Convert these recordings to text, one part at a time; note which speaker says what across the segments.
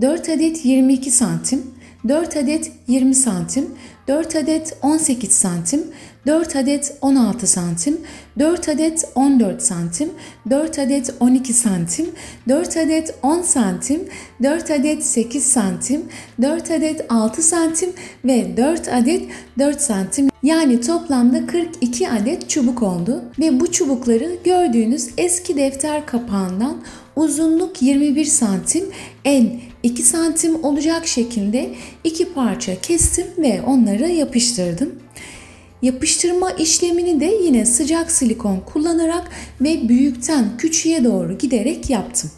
Speaker 1: 4 adet 22 santim, 4 adet 20 santim, 4 adet 18 santim, 4 adet 16 santim, 4 adet 14 santim, 4 adet 12 santim, 4 adet 10 santim, 4 adet 8 santim, 4 adet 6 santim ve 4 adet 4 santim. Yani toplamda 42 adet çubuk oldu ve bu çubukları gördüğünüz eski defter kapağından uzunluk 21 santim, en 2 santim olacak şekilde 2 parça kestim ve onları yapıştırdım. Yapıştırma işlemini de yine sıcak silikon kullanarak ve büyükten küçüğe doğru giderek yaptım.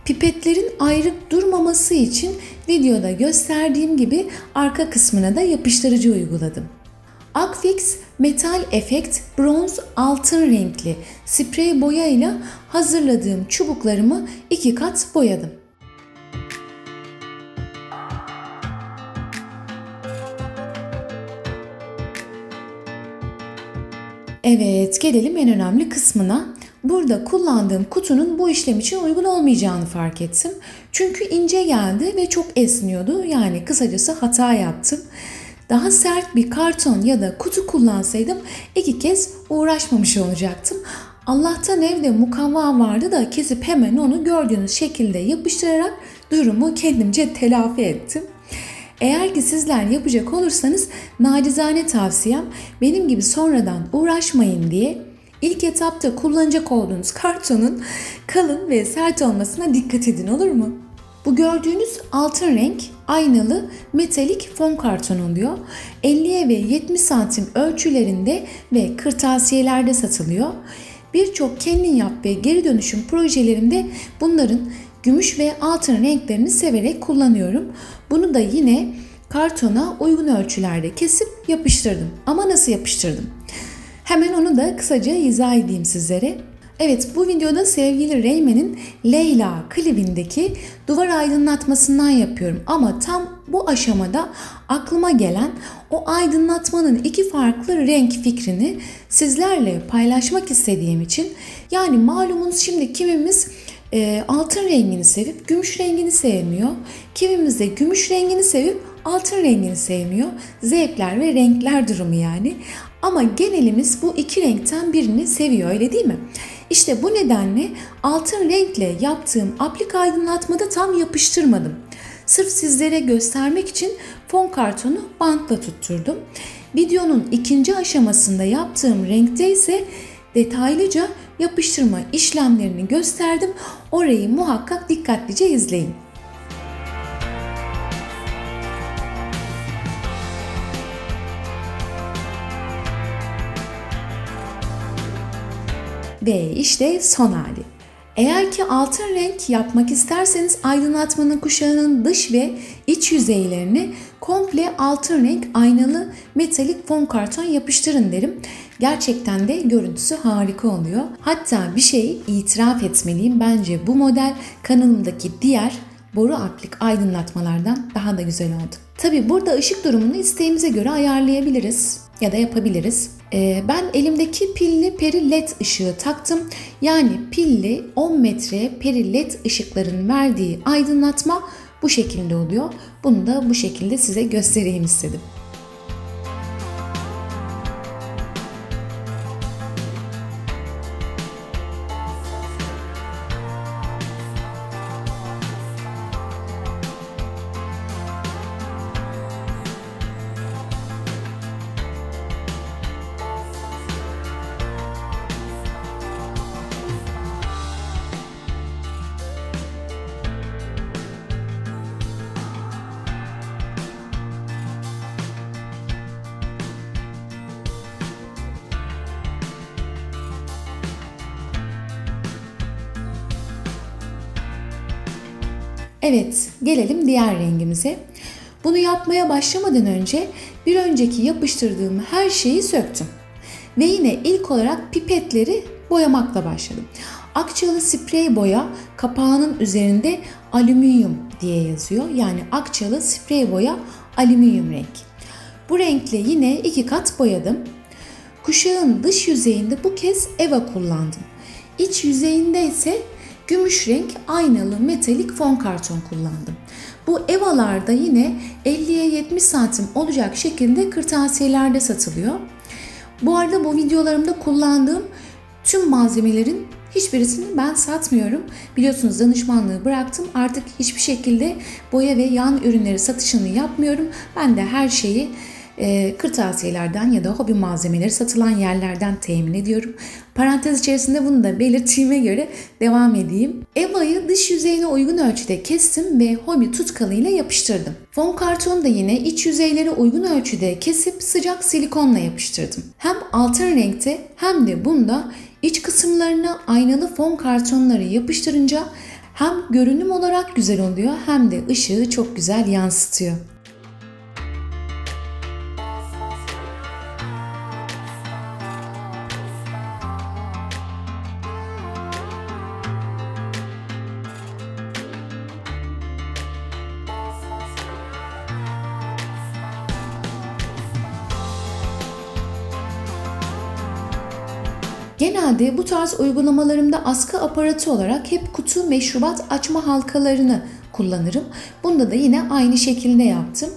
Speaker 1: Pipetlerin ayrık durmaması için videoda gösterdiğim gibi arka kısmına da yapıştırıcı uyguladım. Akfix Metal Effect bronz altın renkli sprey boyayla hazırladığım çubuklarımı 2 kat boyadım. Evet, gelelim en önemli kısmına. Burada kullandığım kutunun bu işlem için uygun olmayacağını fark ettim. Çünkü ince geldi ve çok esniyordu. Yani kısacası hata yaptım. Daha sert bir karton ya da kutu kullansaydım 2 kez uğraşmamış olacaktım. Allah'tan evde mukavva vardı da kesip hemen onu gördüğünüz şekilde yapıştırarak durumu kendimce telafi ettim. Eğer ki sizler yapacak olursanız nacizane tavsiyem benim gibi sonradan uğraşmayın diye ilk etapta kullanacak olduğunuz kartonun kalın ve sert olmasına dikkat edin, olur mu? Bu gördüğünüz altın renk aynalı metalik fon karton oluyor. 50'ye ve 70 santim ölçülerinde ve kırtasiyelerde satılıyor. Birçok kendin yap ve geri dönüşüm projelerinde bunların gümüş ve altın renklerini severek kullanıyorum. Bunu da yine kartona uygun ölçülerde kesip yapıştırdım. Ama nasıl yapıştırdım? Hemen onu da kısaca izah edeyim sizlere. Evet, bu videoda sevgili Reymen'in Leyla klibindeki duvar aydınlatmasından yapıyorum. Ama tam bu aşamada aklıma gelen o aydınlatmanın 2 farklı renk fikrini sizlerle paylaşmak istediğim için, yani malumunuz şimdi kimimiz altın rengini sevip gümüş rengini sevmiyor. Kimimiz de gümüş rengini sevip altın rengini sevmiyor. Zevkler ve renkler durumu yani. Ama genelimiz bu 2 renkten birini seviyor, öyle değil mi? İşte bu nedenle altın renkle yaptığım aplik aydınlatmada tam yapıştırmadım. Sırf sizlere göstermek için fon kartonu bantla tutturdum. Videonun 2. aşamasında yaptığım renkte ise detaylıca yapıştırma işlemlerini gösterdim. Orayı muhakkak dikkatlice izleyin. Ve işte son hali. Eğer ki altın renk yapmak isterseniz aydınlatmanın kuşağının dış ve iç yüzeylerini komple altın renk aynalı metalik fon karton yapıştırın derim. Gerçekten de görüntüsü harika oluyor. Hatta bir şey itiraf etmeliyim. Bence bu model kanalımdaki diğer boru aplik aydınlatmalardan daha da güzel oldu. Tabi burada ışık durumunu isteğimize göre ayarlayabiliriz ya da yapabiliriz. Ben elimdeki pilli peri led ışığı taktım. Yani pilli 10 metre peri led ışıkların verdiği aydınlatma bu şekilde oluyor. Bunu da bu şekilde size göstereyim istedim. Evet, gelelim diğer rengimize. Bunu yapmaya başlamadan önce bir önceki yapıştırdığım her şeyi söktüm. Ve yine ilk olarak pipetleri boyamakla başladım. Akçalı sprey boya kapağının üzerinde alüminyum diye yazıyor. Yani akçalı sprey boya alüminyum renk. Bu renkle yine 2 kat boyadım. Kuşağın dış yüzeyinde bu kez eva kullandım. İç yüzeyinde ise gümüş renk aynalı metalik fon karton kullandım. Bu evalarda yine 50'ye 70 santim olacak şekilde kırtasiyelerde satılıyor. Bu arada bu videolarımda kullandığım tüm malzemelerin hiçbirisini ben satmıyorum. Biliyorsunuz danışmanlığı bıraktım. Artık hiçbir şekilde boya ve yan ürünleri satışını yapmıyorum. Ben de her şeyi kırtasiyelerden ya da hobi malzemeleri satılan yerlerden temin ediyorum. Parantez içerisinde bunu da belirttiğime göre devam edeyim. Eva'yı dış yüzeyine uygun ölçüde kestim ve hobi tutkalıyla yapıştırdım. Fon kartonu da yine iç yüzeylere uygun ölçüde kesip sıcak silikonla yapıştırdım. Hem altın renkte hem de bunda iç kısımlarına aynalı fon kartonları yapıştırınca hem görünüm olarak güzel oluyor hem de ışığı çok güzel yansıtıyor. Genelde bu tarz uygulamalarımda askı aparatı olarak hep kutu meşrubat açma halkalarını kullanırım. Bunda da yine aynı şekilde yaptım.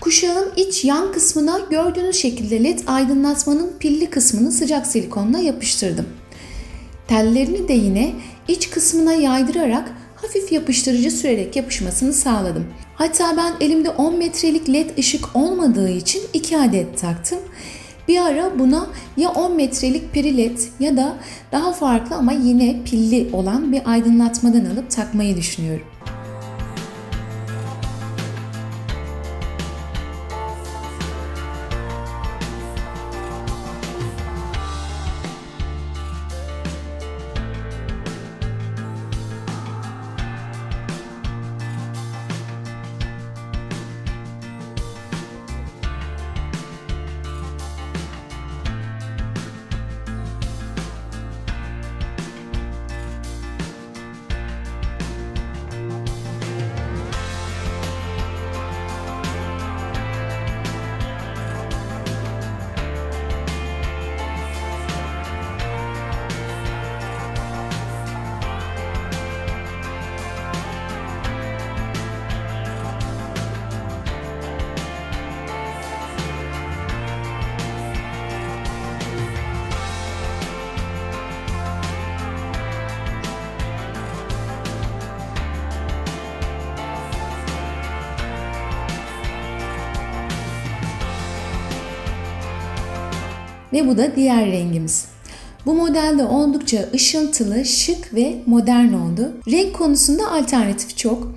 Speaker 1: Kuşağın iç yan kısmına gördüğünüz şekilde led aydınlatmanın pilli kısmını sıcak silikonla yapıştırdım. Tellerini de yine iç kısmına yaydırarak hafif yapıştırıcı sürerek yapışmasını sağladım. Hatta ben elimde 10 metrelik led ışık olmadığı için 2 adet taktım. Bir ara buna ya 10 metrelik peri led ya da daha farklı ama yine pilli olan bir aydınlatmadan alıp takmayı düşünüyorum. Ve bu da diğer rengimiz. Bu modelde oldukça ışıltılı, şık ve modern oldu. Renk konusunda alternatif çok.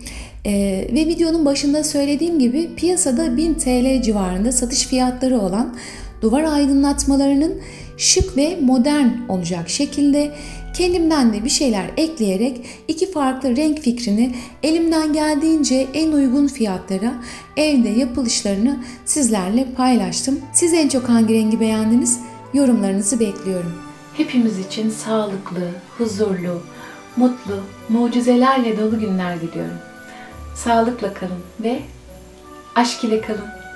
Speaker 1: Ve videonun başında söylediğim gibi piyasada 1000 TL civarında satış fiyatları olan duvar aydınlatmalarının şık ve modern olacak şekilde kendimden de bir şeyler ekleyerek iki farklı renk fikrini elimden geldiğince en uygun fiyatlara evde yapılışlarını sizlerle paylaştım. Siz en çok hangi rengi beğendiniz? Yorumlarınızı bekliyorum.
Speaker 2: Hepimiz için sağlıklı, huzurlu, mutlu, mucizelerle dolu günler diliyorum. Sağlıkla kalın ve aşk ile kalın.